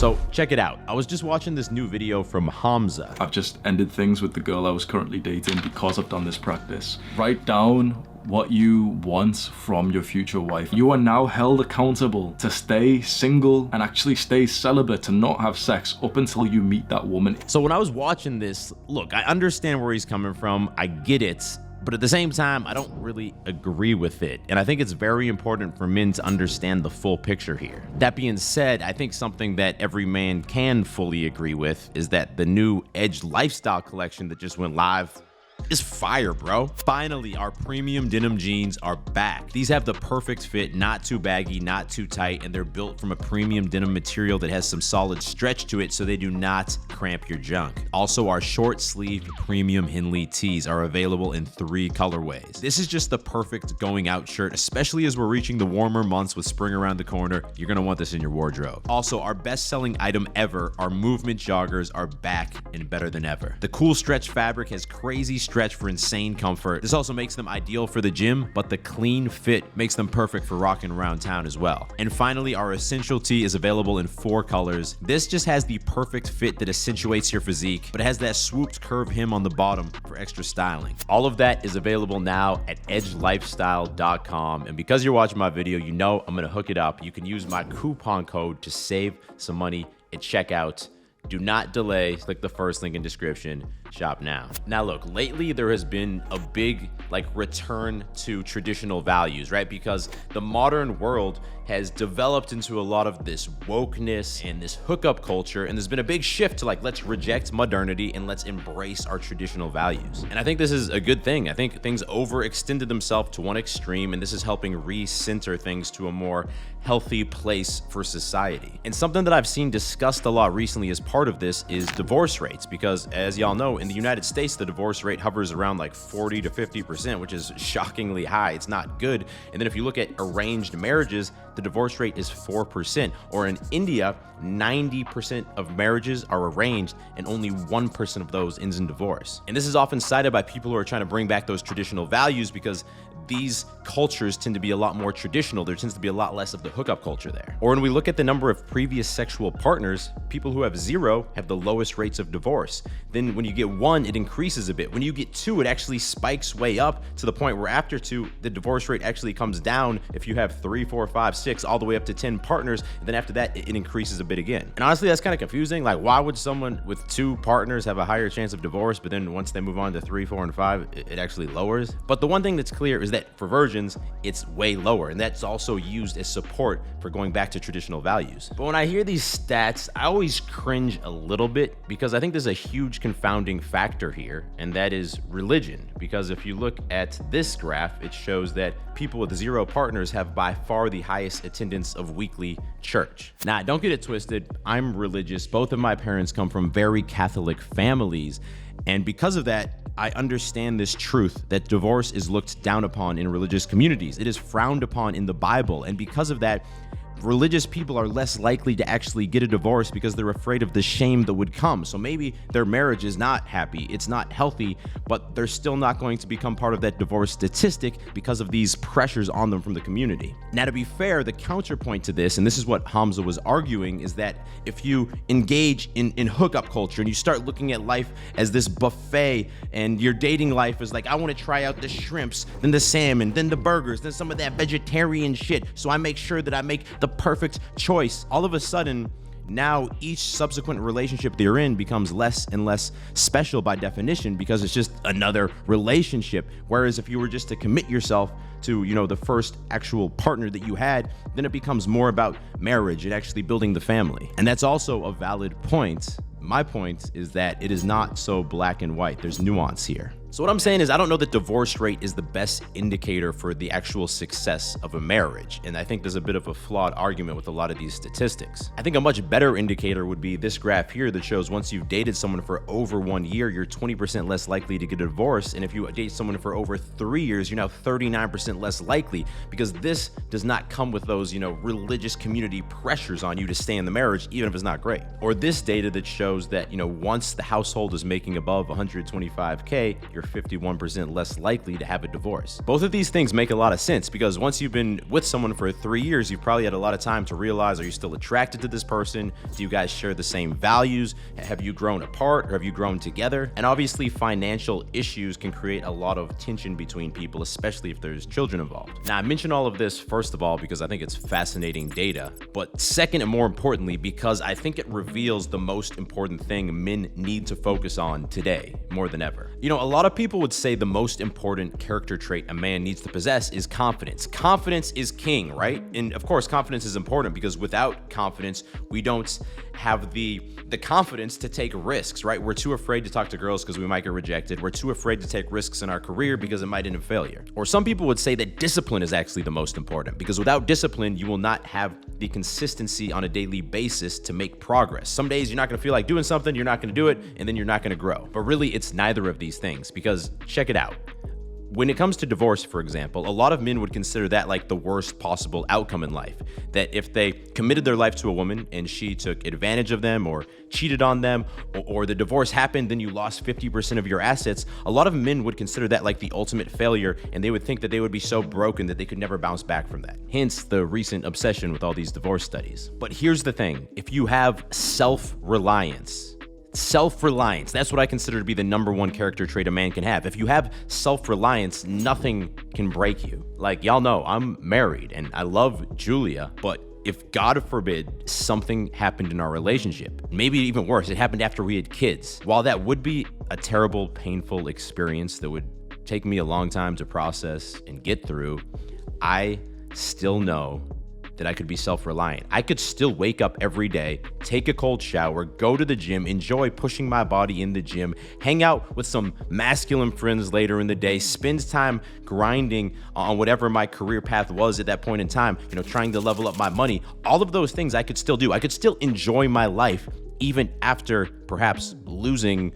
So check it out. I was just watching this new video from Hamza. I've just ended things with the girl I was currently dating because I've done this practice. Write down what you want from your future wife. You are now held accountable to stay single and actually stay celibate, to not have sex up until you meet that woman. So when I was watching this, look, I understand where he's coming from. I get it. But at the same time, I don't really agree with it. And I think it's very important for men to understand the full picture here. That being said, I think something that every man can fully agree with is that the new Edge lifestyle collection that just went live is fire, bro. Finally, our premium denim jeans are back. These have the perfect fit, not too baggy, not too tight, and they're built from a premium denim material that has some solid stretch to it so they do not cramp your junk. Also, our short sleeve premium Henley tees are available in 3 colorways. This is just the perfect going out shirt, especially as we're reaching the warmer months with spring around the corner. You're gonna want this in your wardrobe. Also, our best-selling item ever, our movement joggers, are back and better than ever. The cool stretch fabric has crazy stretch for insane comfort. This also makes them ideal for the gym, but the clean fit makes them perfect for rocking around town as well. And finally, our essential tee is available in 4 colors. This just has the perfect fit that accentuates your physique, but it has that swooped curve hem on the bottom for extra styling. All of that is available now at edgelifestyle.com. And because you're watching my video, you know I'm gonna hook it up. You can use my coupon code to save some money at checkout. Do not delay. Click the first link in description. Shop now. Now look, lately there has been a big return to traditional values, right? Because the modern world has developed into a lot of this wokeness and this hookup culture, and there's been a big shift to let's reject modernity and let's embrace our traditional values. And I think this is a good thing. I think things overextended themselves to one extreme, and this is helping recenter things to a more healthy place for society. And something that I've seen discussed a lot recently as part of this is divorce rates, because as y'all know, in the United States, the divorce rate hovers around 40 to 50%, which is shockingly high. It's not good. And then if you look at arranged marriages, the divorce rate is 4%. Or in India, 90% of marriages are arranged and only 1% of those ends in divorce. And this is often cited by people who are trying to bring back those traditional values because these cultures tend to be a lot more traditional. There tends to be a lot less of the hookup culture there. Or when we look at the number of previous sexual partners, people who have 0 have the lowest rates of divorce. Then when you get 1, it increases a bit. When you get 2, it actually spikes way up to the point where after 2, the divorce rate actually comes down if you have 3, 4, 5, 6, all the way up to 10 partners. And then after that, it increases a bit again. And honestly, that's kind of confusing. Why would someone with 2 partners have a higher chance of divorce, but then once they move on to 3, 4, and 5, it actually lowers? But the one thing that's clear is that for virgins, it's way lower, and that's also used as support for going back to traditional values. But when I hear these stats, I always cringe a little bit because I think there's a huge confounding factor here, and that is religion. Because if you look at this graph, it shows that people with 0 partners have by far the highest attendance of weekly church. Now, don't get it twisted. I'm religious. Both of my parents come from very Catholic families, and because of that, I understand this truth that divorce is looked down upon in religious communities. It is frowned upon in the Bible, and because of that, religious people are less likely to actually get a divorce because they're afraid of the shame that would come. So maybe their marriage is not happy, it's not healthy, but they're still not going to become part of that divorce statistic because of these pressures on them from the community. Now, to be fair, the counterpoint to this, and this is what Hamza was arguing, is that if you engage in hookup culture and you start looking at life as this buffet, and your dating life is I want to try out the shrimps, then the salmon, then the burgers, then some of that vegetarian shit, so I make sure that I make the perfect choice. All of a sudden, now each subsequent relationship they're in becomes less and less special by definition because it's just another relationship. Whereas if you were just to commit yourself to, the first actual partner that you had, then it becomes more about marriage and actually building the family. And that's also a valid point. My point is that it is not so black and white. There's nuance here. So what I'm saying is I don't know that divorce rate is the best indicator for the actual success of a marriage. And I think there's a bit of a flawed argument with a lot of these statistics. I think a much better indicator would be this graph here that shows once you've dated someone for over 1 year, you're 20% less likely to get a divorce. And if you date someone for over 3 years, you're now 39% less likely, because this does not come with those, religious community pressures on you to stay in the marriage, even if it's not great. Or this data that shows that, once the household is making above 125K, you're you're 51% less likely to have a divorce. Both of these things make a lot of sense because once you've been with someone for 3 years, you've probably had a lot of time to realize, are you still attracted to this person? Do you guys share the same values? Have you grown apart or have you grown together? And obviously financial issues can create a lot of tension between people, especially if there's children involved. Now, I mention all of this first of all because I think it's fascinating data, but second and more importantly, because I think it reveals the most important thing men need to focus on today more than ever. You know, a lot of people would say the most important character trait a man needs to possess is confidence. Confidence is king, right? And of course, confidence is important because without confidence, we don't have the confidence to take risks, right? We're too afraid to talk to girls because we might get rejected. We're too afraid to take risks in our career because it might end in failure. Or some people would say that discipline is actually the most important because without discipline, you will not have the consistency on a daily basis to make progress. Some days you're not going to feel like doing something, you're not going to do it, and then you're not going to grow. But really, it's neither of these things because check it out. When it comes to divorce, for example, a lot of men would consider that like the worst possible outcome in life. That if they committed their life to a woman and she took advantage of them or cheated on them or the divorce happened, then you lost 50% of your assets. A lot of men would consider that like the ultimate failure and they would think that they would be so broken that they could never bounce back from that. Hence the recent obsession with all these divorce studies. But here's the thing, if you have self-reliance, that's what I consider to be the number one character trait a man can have. If you have self-reliance, nothing can break you. Like, y'all know, I'm married and I love Julia, but if God forbid something happened in our relationship, maybe even worse, it happened after we had kids. While that would be a terrible, painful experience that would take me a long time to process and get through, I still know that I could be self-reliant. I could still wake up every day, take a cold shower, go to the gym, enjoy pushing my body in the gym, hang out with some masculine friends later in the day, spend time grinding on whatever my career path was at that point in time, you know, trying to level up my money. All of those things I could still do. I could still enjoy my life even after perhaps losing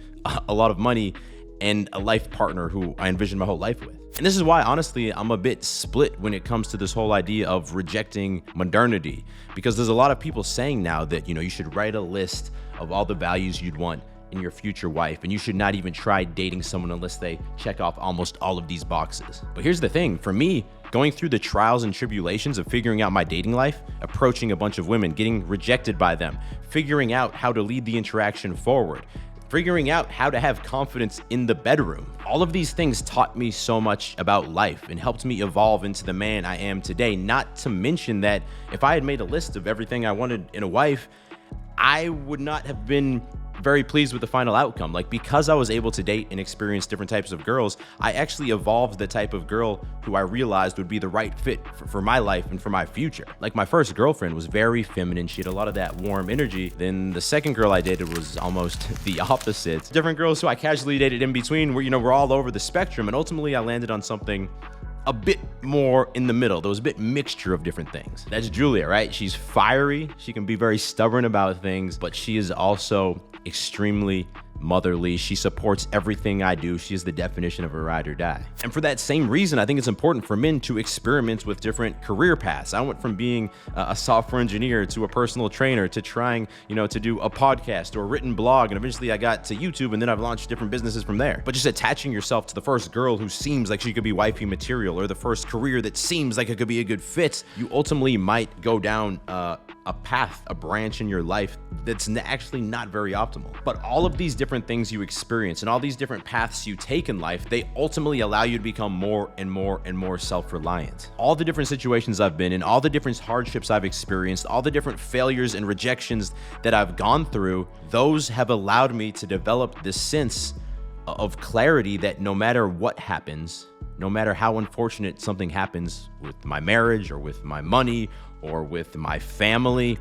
a lot of money and a life partner who I envisioned my whole life with. And this is why, honestly, I'm a bit split when it comes to this whole idea of rejecting modernity, because there's a lot of people saying now that, you know, you should write a list of all the values you'd want in your future wife, and you should not even try dating someone unless they check off almost all of these boxes. But here's the thing, for me, going through the trials and tribulations of figuring out my dating life, approaching a bunch of women, getting rejected by them, figuring out how to lead the interaction forward, figuring out how to have confidence in the bedroom. All of these things taught me so much about life and helped me evolve into the man I am today. Not to mention that if I had made a list of everything I wanted in a wife, I would not have been very pleased with the final outcome. Like, because I was able to date and experience different types of girls, I actually evolved the type of girl who I realized would be the right fit for my life and for my future. Like, my first girlfriend was very feminine. She had a lot of that warm energy. Then the second girl I dated was almost the opposite. Different girls who I casually dated in between were, you know, we're all over the spectrum. And ultimately I landed on something a bit more in the middle. There was a bit mixture of different things. That's Julia, right? She's fiery. She can be very stubborn about things, but she is also extremely motherly. She supports everything I do. She is the definition of a ride or die. And for that same reason, I think it's important for men to experiment with different career paths. I went from being a software engineer to a personal trainer to trying, you know, to do a podcast or a written blog. And eventually I got to YouTube, and then I've launched different businesses from there. But just attaching yourself to the first girl who seems like she could be wifey material, or the first career that seems like it could be a good fit, you ultimately might go down a path, a branch in your life that's actually not very optimal. But all of these different things you experience and all these different paths you take in life, they ultimately allow you to become more and more and more self-reliant. All the different situations I've been in, all the different hardships I've experienced, all the different failures and rejections that I've gone through, those have allowed me to develop this sense of clarity that no matter what happens, no matter how unfortunate something happens with my marriage or with my money or with my family,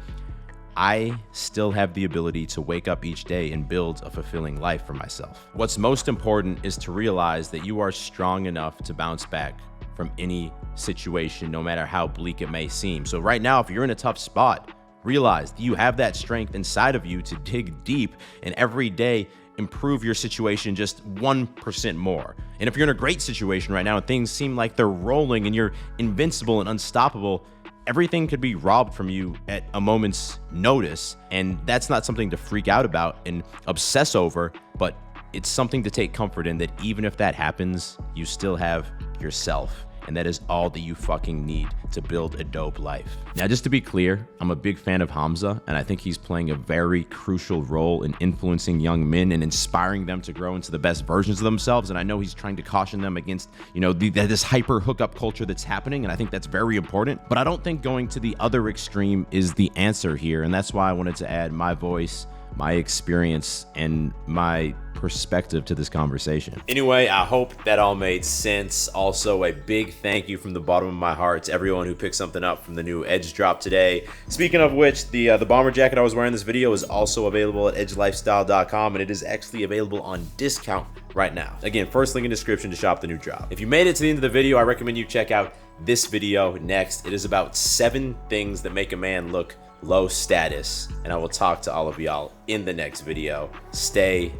I still have the ability to wake up each day and build a fulfilling life for myself. What's most important is to realize that you are strong enough to bounce back from any situation, no matter how bleak it may seem. So right now, if you're in a tough spot, realize that you have that strength inside of you to dig deep and every day improve your situation just 1% more. And if you're in a great situation right now and things seem like they're rolling and you're invincible and unstoppable, everything could be robbed from you at a moment's notice. And that's not something to freak out about and obsess over, but it's something to take comfort in, that even if that happens, you still have yourself. And that is all that you fucking need to build a dope life. Now, just to be clear, I'm a big fan of Hamza, and I think he's playing a very crucial role in influencing young men and inspiring them to grow into the best versions of themselves. And I know he's trying to caution them against, this hyper hookup culture that's happening. And I think that's very important. But I don't think going to the other extreme is the answer here. And that's why I wanted to add my voice, my experience, and my perspective to this conversation. Anyway, I hope that all made sense. Also, a big thank you from the bottom of my heart to everyone who picked something up from the new Edge drop today. Speaking of which, the bomber jacket I was wearing in this video is also available at edgelifestyle.com, and it is actually available on discount right now. Again, first link in description to shop the new drop. If you made it to the end of the video, I recommend you check out this video next. It is about 7 things that make a man look low status, and I will talk to all of y'all in the next video. Stay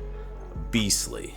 beastly.